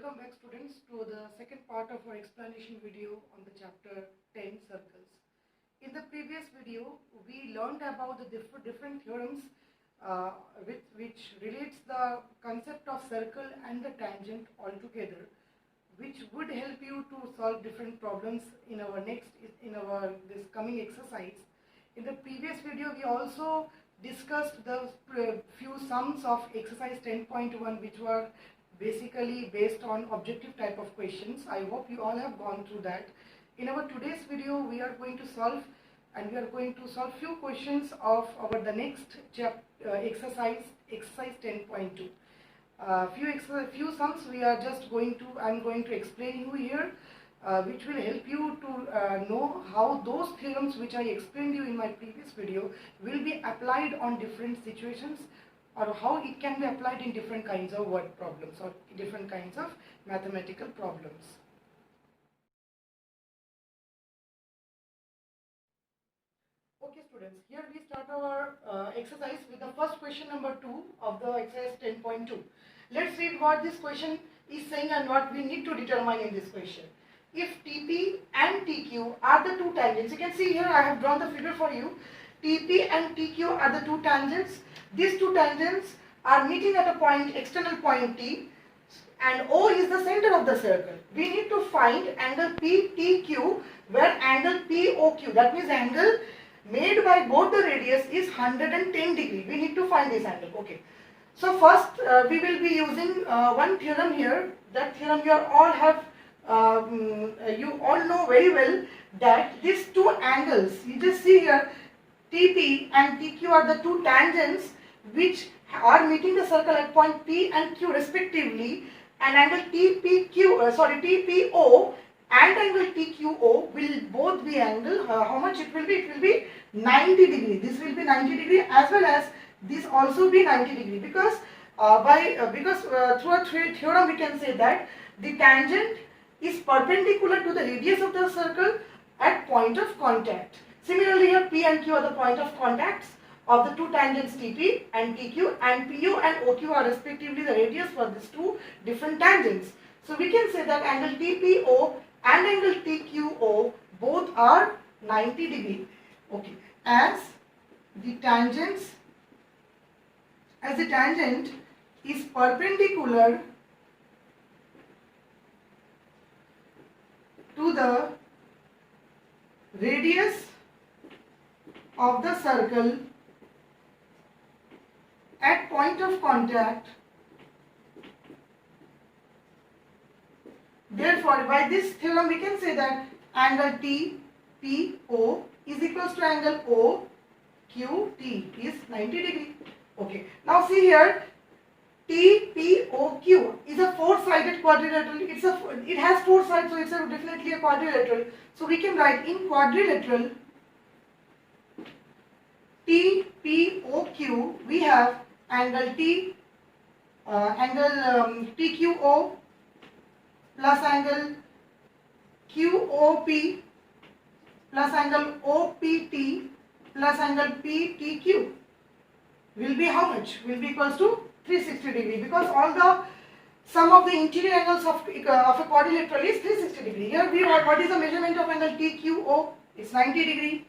Welcome back students to the second part of our explanation video on the chapter 10 circles. In the previous video we learned about the different theorems which relates the concept of circle and the tangent altogether, which would help you to solve different problems in this coming exercise. In the previous video we also discussed the few sums of exercise 10.1, which were basically based on objective type of questions. I hope you all have gone through that. In our today's video we are going to solve few questions of the next exercise 10.2. Few sums I'm going to explain you here, which will help you to know how those theorems which I explained you in my previous video will be applied on different situations, or how it can be applied in different kinds of word problems or different kinds of mathematical problems. Okay students, here we start our exercise with the first question number 2 of the exercise 10.2. Let's read what this question is saying and what we need to determine in this question. If TP and TQ are the two tangents, you can see here I have drawn the figure for you. TP and TQ are the two tangents. These two tangents are meeting at a point, external point T, and O is the center of the circle. We need to find angle PTQ where angle POQ, that means angle made by both the radius, is 110 degree. We need to find this angle. Okay. So first we will be using one theorem here. That theorem you all have, you all know very well that these two angles, you just see here, TP and TQ are the two tangents which are meeting the circle at point P and Q respectively, and angle TPO and angle TQO will both be angle, how much it will be? It will be 90 degree. This will be 90 degree as well as this also be 90 degree, because through a theorem we can say that the tangent is perpendicular to the radius of the circle at point of contact. Similarly here P and Q are the point of contacts of the two tangents TP and TQ, and PO and OQ are respectively the radius for these two different tangents. So we can say that angle TPO and angle TQO both are 90 degree. Okay, as the tangent is perpendicular to the radius of the circle at point of contact, therefore by this theorem we can say that angle TPO is equals to angle OQT is 90 degree. Okay, now see here, TPOQ is a four-sided quadrilateral. It has four sides, so it's definitely a quadrilateral. So we can write in quadrilateral TPOQ we have angle TQO plus angle QOP plus angle OPT plus angle PTQ will be how much? Will be equals to 360 degree, because all the sum of the interior angles of a quadrilateral is 360 degree. Here we have, what is the measurement of angle TQO? It's 90 degree.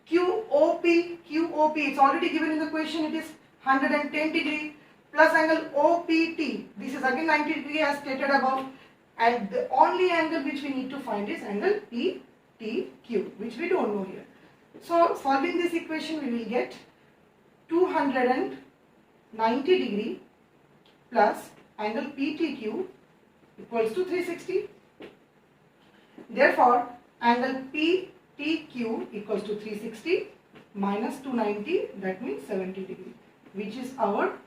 QOP, it's already given in the question, it is 110 degree, plus angle OPT, this is again 90 degree as stated above, and the only angle which we need to find is angle PTQ, which we don't know here. So solving this equation we will get 290 degree plus angle PTQ equals to 360. Therefore angle PTQ equals to 360 minus 290, that means 70 degree, which is our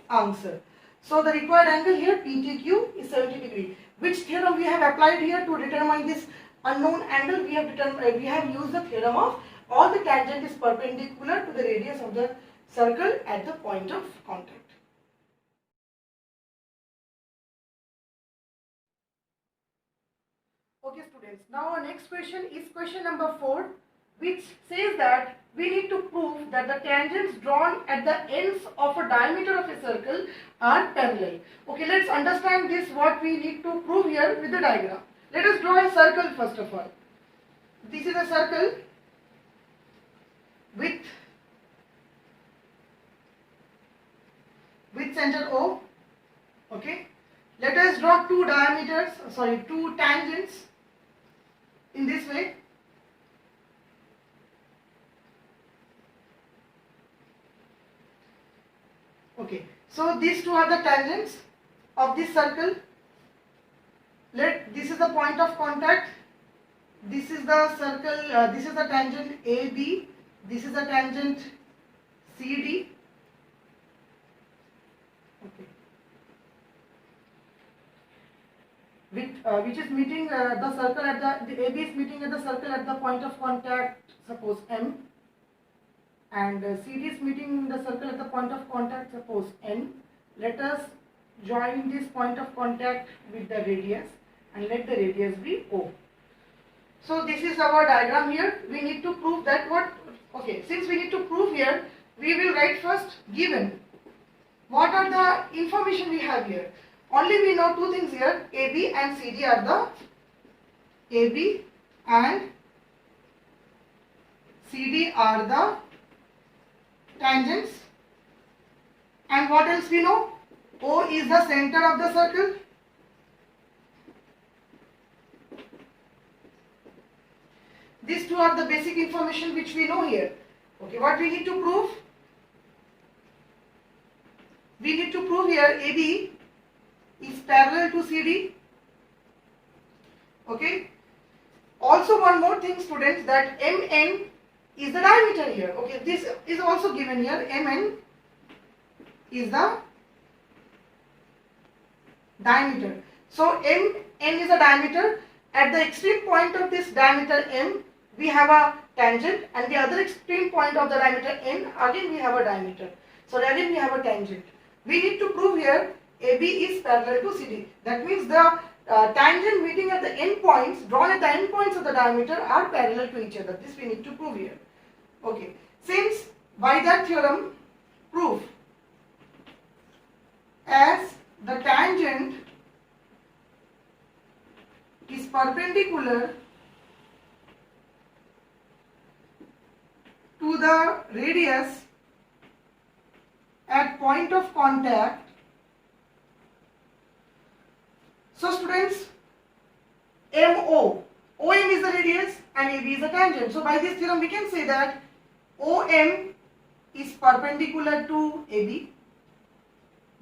answer. So the required angle here PTQ is 70 degree. Which theorem we have applied here to determine this unknown angle? We have used the theorem of all the tangent is perpendicular to the radius of the circle at the point of contact. Okay students, now our next question is question number 4, which says that we need to prove that the tangents drawn at the ends of a diameter of a circle are parallel. Okay, let's understand this, what we need to prove here with the diagram. Let us draw a circle first of all. This is a circle with center O. Okay, let us draw two tangents in this way. Okay, so these two are the tangents of this circle. This is the point of contact. This is the circle, this is the tangent AB, this is the tangent CD. Okay. Which is meeting the circle at the AB is meeting at the circle at the point of contact, suppose M, and CD is meeting the circle at the point of contact, suppose N. Let us join this point of contact with the radius and let the radius be O. So this is our diagram here. We need to prove that since we need to prove here, we will write first given. What are the information we have here? Only we know two things here, AB and CD are the tangents. And what else we know? O is the center of the circle. These two are the basic information which we know here. Okay, what we need to prove? We need to prove here AB is parallel to CD. Okay. Also one more thing, students, that MN is the diameter here. Okay, this is also given here. MN is the diameter. So MN is a diameter. At the extreme point of this diameter M, we have a tangent, and the other extreme point of the diameter N, again we have a diameter. So again we have a tangent. We need to prove here AB is parallel to CD. That means the tangent meeting at the end points, drawn at the end points of the diameter, are parallel to each other. This we need to prove here. Okay. Since by that theorem, prove as the tangent is perpendicular to the radius at point of contact. So students, OM is the radius and AB is the tangent. So by this theorem we can say that OM is perpendicular to AB.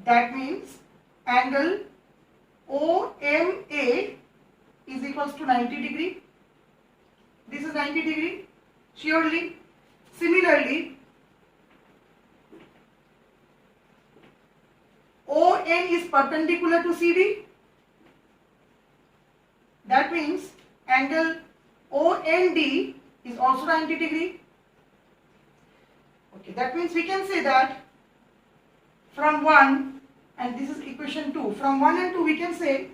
That means angle OMA is equals to 90 degree. This is 90 degree, surely. Similarly, ON is perpendicular to CD. That means angle OND is also 90 degree. Okay, that means we can say that from 1, and this is equation 2, from 1 and 2 we can say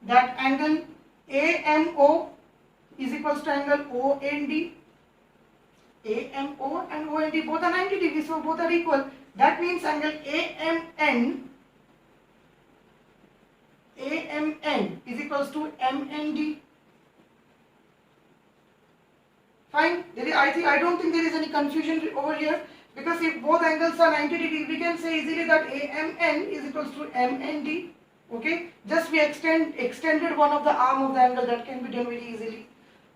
that angle AMO is equals to angle OND. AMO and OND both are 90 degrees, so both are equal. That means angle AMN is equals to MND. Fine. I don't think there is any confusion over here, because if both angles are 90 degrees, we can say easily that AMN is equals to MND. Okay. Just we extended one of the arm of the angle. That can be done very easily.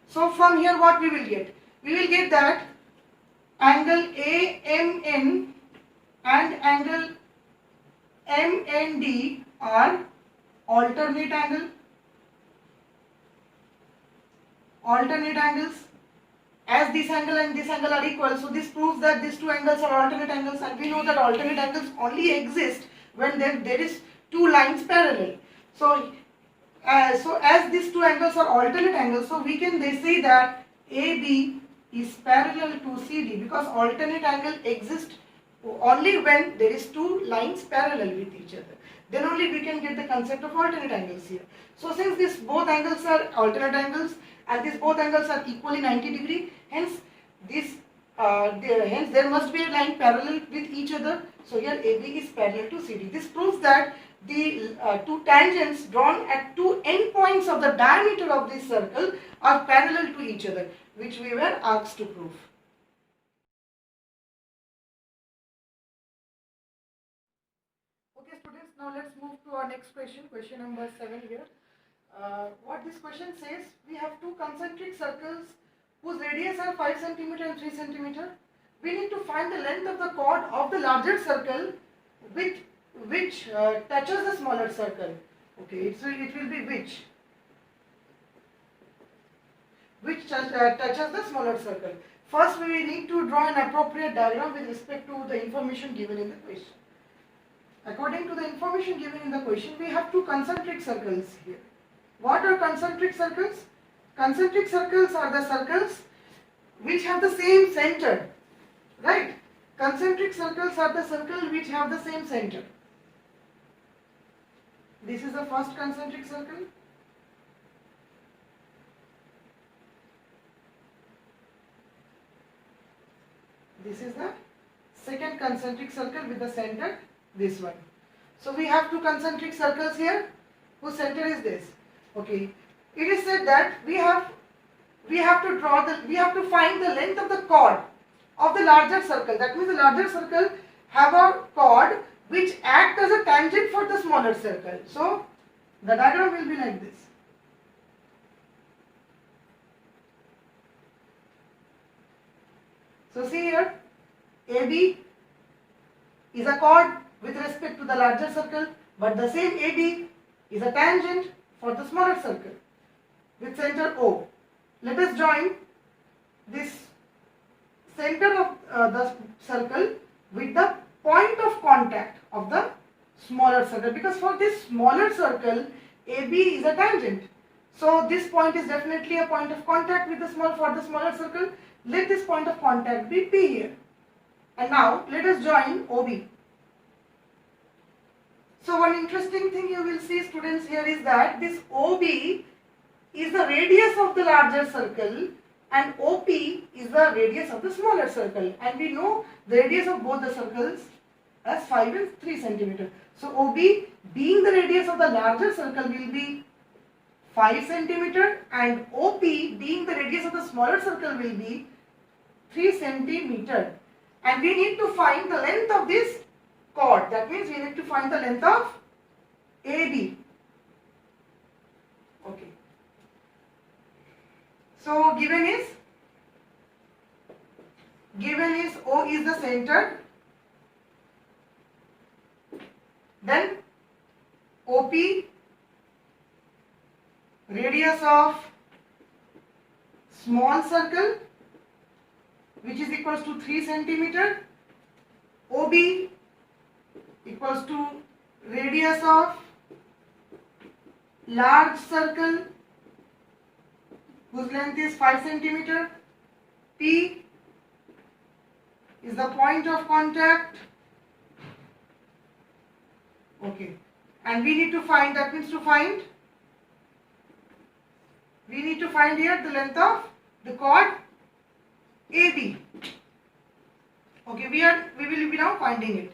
So from here what we will get? We will get that angle AMN and angle MND are alternate angles. As this angle and this angle are equal, so this proves that these two angles are alternate angles, and we know that alternate angles only exist when there is two lines parallel. So as these two angles are alternate angles, so we can say that AB is parallel to CD, because alternate angle exists only when there is two lines parallel with each other. Then only we can get the concept of alternate angles here. So since both angles are alternate angles and these both angles are equally 90 degree. Hence there must be a line parallel with each other. So here AB is parallel to CD. This proves that the two tangents drawn at two endpoints of the diameter of this circle are parallel to each other, which we were asked to prove. Okay students, now let's move to our next question, question number 7 here. What this question says, we have two concentric circles whose radius are 5 cm and 3 cm. We need to find the length of the chord of the larger circle which touches the smaller circle. Okay, so it will be which touches the smaller circle. First, we need to draw an appropriate diagram with respect to the information given in the question. According to the information given in the question, we have two concentric circles here. What are concentric circles? Concentric circles are the circles which have the same center, right? Concentric circles are the circles which have the same center. This is the first concentric circle. This is the second concentric circle with the center, this one. So we have two concentric circles here whose center is this. Okay, it is said that we have to find the length of the chord of the larger circle. That means the larger circle have a chord which act as a tangent for the smaller circle. So the diagram will be like this. So see here, AB is a chord with respect to the larger circle, but the same AB is a tangent for the smaller circle with center O. Let us join this center of the circle with the point of contact of the smaller circle, because for this smaller circle AB is a tangent. So this point is definitely a point of contact with the smaller circle. Let this point of contact be P here. And now let us join OB. So one interesting thing you will see, students, here is that this OB is the radius of the larger circle and OP is the radius of the smaller circle, and we know the radius of both the circles as 5 and 3 cm. So OB being the radius of the larger circle will be 5 cm and OP being the radius of the smaller circle will be 3 cm. And we need to find the length of this chord. That means we need to find the length of AB. Okay. So given is O is the center, then OP radius of small circle which is equals to 3 cm, OB equals to radius of large circle whose length is 5 cm, P is the point of contact. Okay, and we need to find, that means we need to find here the length of the chord AB. Okay, we will be now finding it.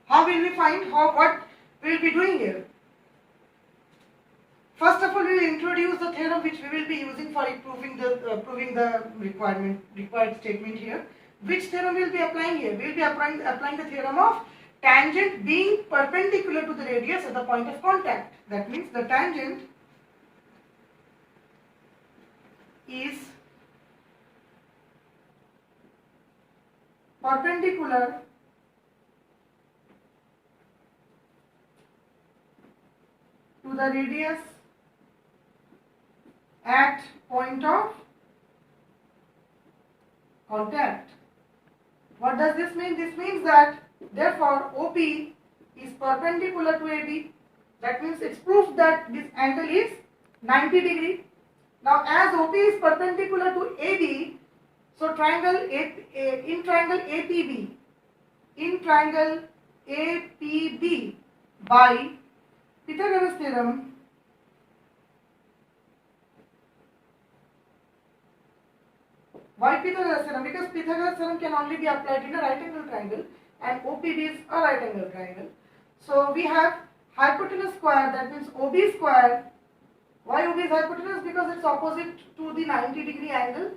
How will we find? What we will be doing here? First of all, we will introduce the theorem which we will be using for proving the required statement here. Which theorem we will be applying here? We will be applying the theorem of tangent being perpendicular to the radius at the point of contact. That means the tangent is perpendicular to the radius at point of contact. What does this mean? This means that therefore OP is perpendicular to AB. That means it's proof that this angle is 90 degree. Now as OP is perpendicular to AB, so in triangle APB by Pythagoras theorem, Why Pythagoras theorem? Because Pythagoras theorem can only be applied in a right angle triangle and OPB is a right angle triangle. So we have hypotenuse square, that means OB square. Why OB is hypotenuse? Because it's opposite to the 90-degree angle,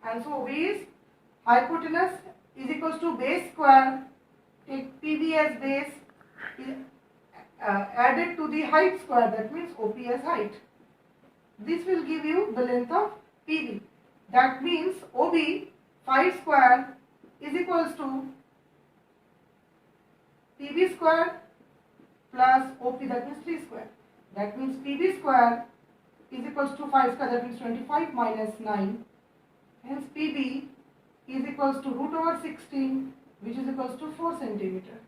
and so OB is hypotenuse is equals to base square. Take PB as base, added to the height square, that means OP as height. This will give you the length of PB. That means OB 5 square is equals to PB square plus OP, that means 3 square. That means PB square is equals to 5 square, that means 25 minus 9. Hence PB is equals to root over 16, which is equals to 4 centimeter.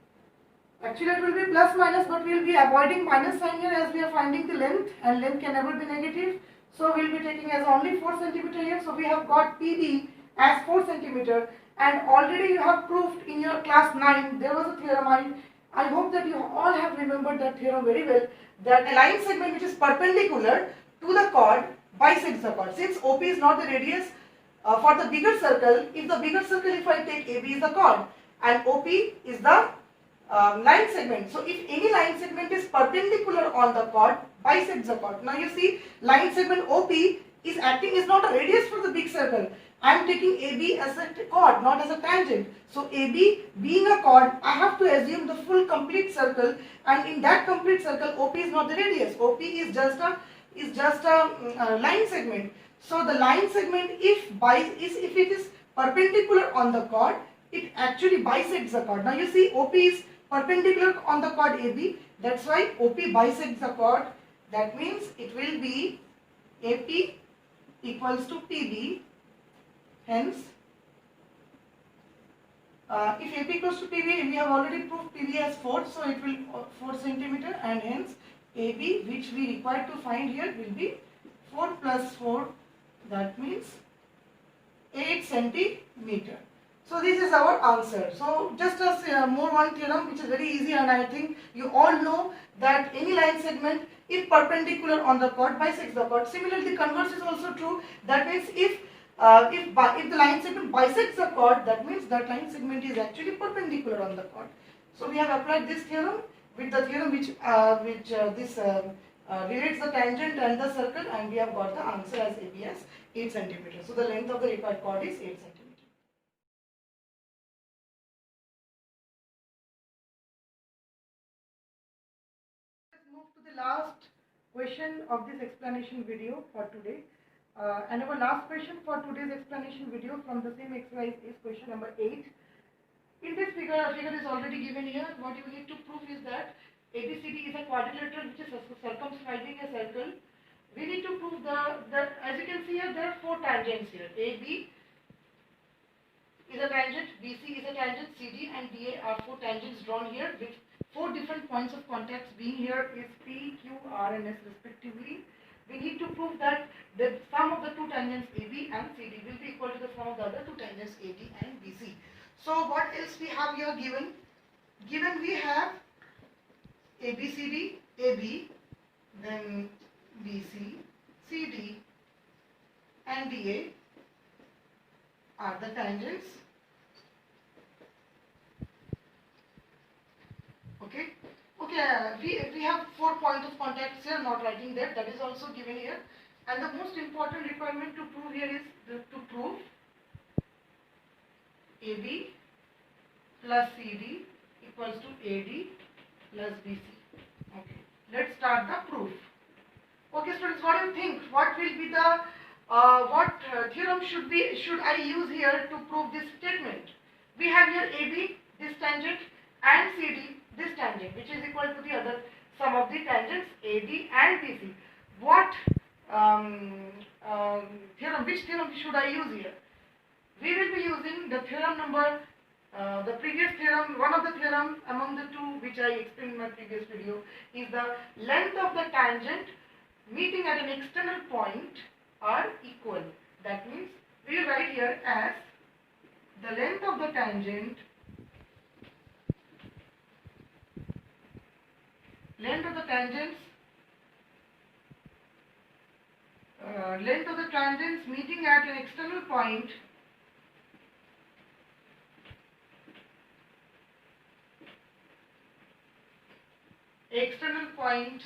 Actually it will be plus minus, but we will be avoiding minus sign here as we are finding the length, and length can never be negative. So we will be taking as only 4 centimeter here. So we have got PB as 4 centimeter, and already you have proved in your class 9 there was a theorem. I hope that you all have remembered that theorem very well, that a line segment which is perpendicular to the chord bisects the chord. Since OP is not the radius for the bigger circle, if I take AB is the chord and OP is the line segment. So if any line segment is perpendicular on the chord, bisects the chord. Now you see, line segment OP is not a radius for the big circle. I am taking AB as a chord, not as a tangent. So AB being a chord, I have to assume the full complete circle, and in that complete circle OP is not the radius. OP is just a line segment. So the line segment, if it is perpendicular on the chord, it actually bisects the chord. Now you see, OP is perpendicular on the chord AB, that's why OP bisects the chord. That means it will be AP equals to PB. Hence, if AP equals to PB, we have already proved PB as 4, so it will 4 centimeter, and hence AB, which we require to find here, will be 4 plus 4, that means 8 centimeter. So this is our answer. So just as more one theorem which is very easy, and I think you all know that any line segment, if perpendicular on the chord, bisects the chord. Similarly, the converse is also true. That means if the line segment bisects the chord, that means that line segment is actually perpendicular on the chord. So we have applied this theorem with the theorem which relates the tangent and the circle, and we have got the answer as AB as 8 centimeter. So the length of the required chord is 8 centimeter. Let's move to the last question of this explanation video for today. And our last question for today's explanation video from the same exercise is question number 8. In this figure, a figure is already given here. What you need to prove is that ABCD is a quadrilateral which is circumscribing a circle. We need to prove as you can see here, there are 4 tangents here. AB is a tangent, BC is a tangent, CD and DA are 4 tangents drawn here with 4 different points of contacts being here is P, Q, R and S respectively. We need to prove that the sum of the 2 tangents AB and CD will be equal to the sum of the other 2 tangents AD and BC. So what else we have here given? Given we have ABCD, AB, then BC, CD and DA are the tangents. Okay. We have 4 points of contacts here, not writing that is also given here. And the most important requirement to prove here is to prove AB plus CD equals to AD plus BC. Okay, let's start the proof. Okay students, what do you think? What will be the theorem should I use here to prove this statement? We have here AB, this tangent, and CD, this tangent, which is equal to the other sum of the tangents AD and BC. What theorem? Which theorem should I use here? We will be using the theorem number, the previous theorem. One of the theorem among the 2 which I explained in my previous video is the length of the tangent meeting at an external point are equal. That means we will write here as the length of the tangent length of the tangents meeting at an external point external point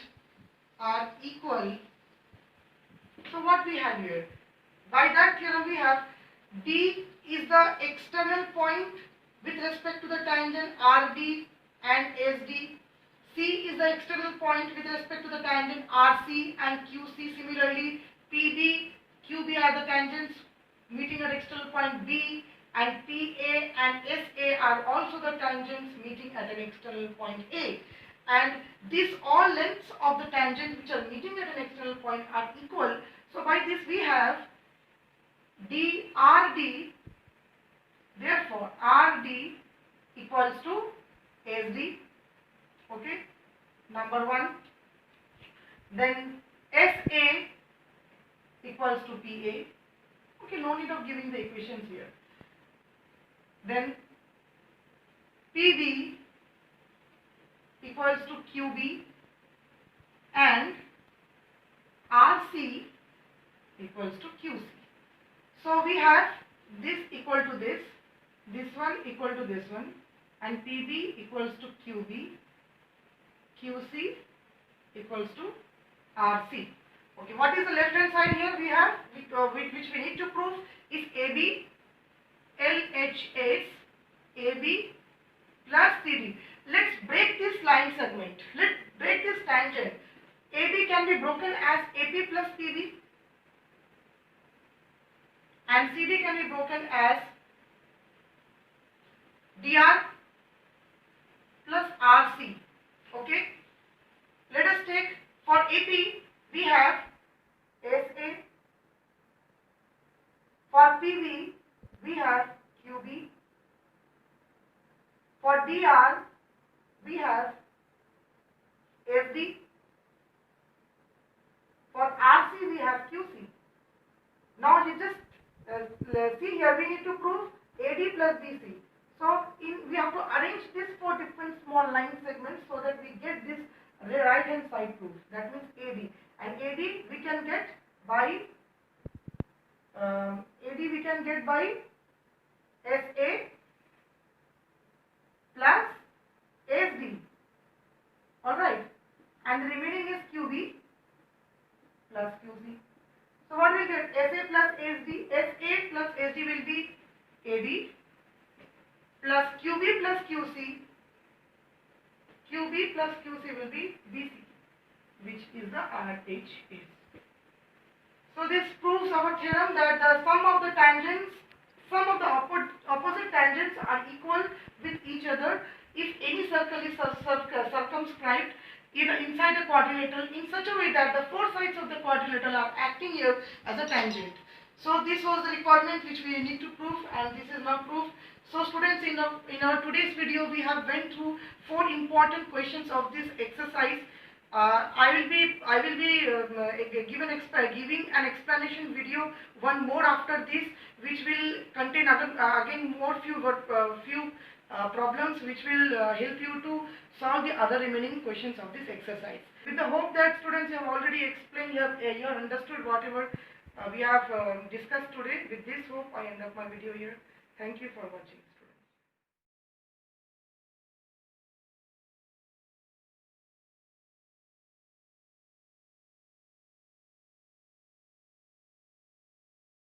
are equal. So what we have here? By that theorem we have D is the external point with respect to the tangent RD and SD. C is the external point with respect to the tangent RC and QC. Similarly, PB, QB are the tangents meeting at external point B, and PA and SA are also the tangents meeting at an external point A. And these all lengths of the tangent which are meeting at an external point are equal. So by this we have DRD, therefore RD equals to SD. Okay, number 1. Then SA equals to PA. Okay, no need of giving the equations here. Then PB equals to QB and RC equals to QC. So we have this equal to this one equal to this one, and PB equals to QB, QC equals to RC. Okay, what is the left hand side here? We have which we need to prove is AB, LHS, AB plus CD. Let's break this line segment. Let's break this tangent. AB can be broken as AP plus PB, and CD can be broken as DR plus RC. Okay. Let us take for AP we have SA, for PB we have QB, for DR we have FD, for RC we have QC. Now you just see here we need to prove AD plus BC. So we have to arrange these 4 different small line segments so that we get this right hand side proof. That means AD, and AD we can get by SA plus SD. Alright, and the remaining is QB plus QC. So what will get? SA plus SD, SA plus SD will be AD plus QB plus QC, QB plus QC will be BC, which is the RHS. So this proves our theorem that the sum of the tangents, sum of the opposite tangents are equal with each other if any circle is circumscribed inside a quadrilateral in such a way that the 4 sides of the quadrilateral are acting here as a tangent. So this was the requirement which we need to prove, and this is now proved. So students, in our today's video we have went through 4 important questions of this exercise. I will be giving an explanation video one more after this, which will contain again more few problems which will help you to solve the other remaining questions of this exercise. With the hope that students have already explained, you have understood whatever we have discussed today. With this hope I end up my video here. Thank you for watching.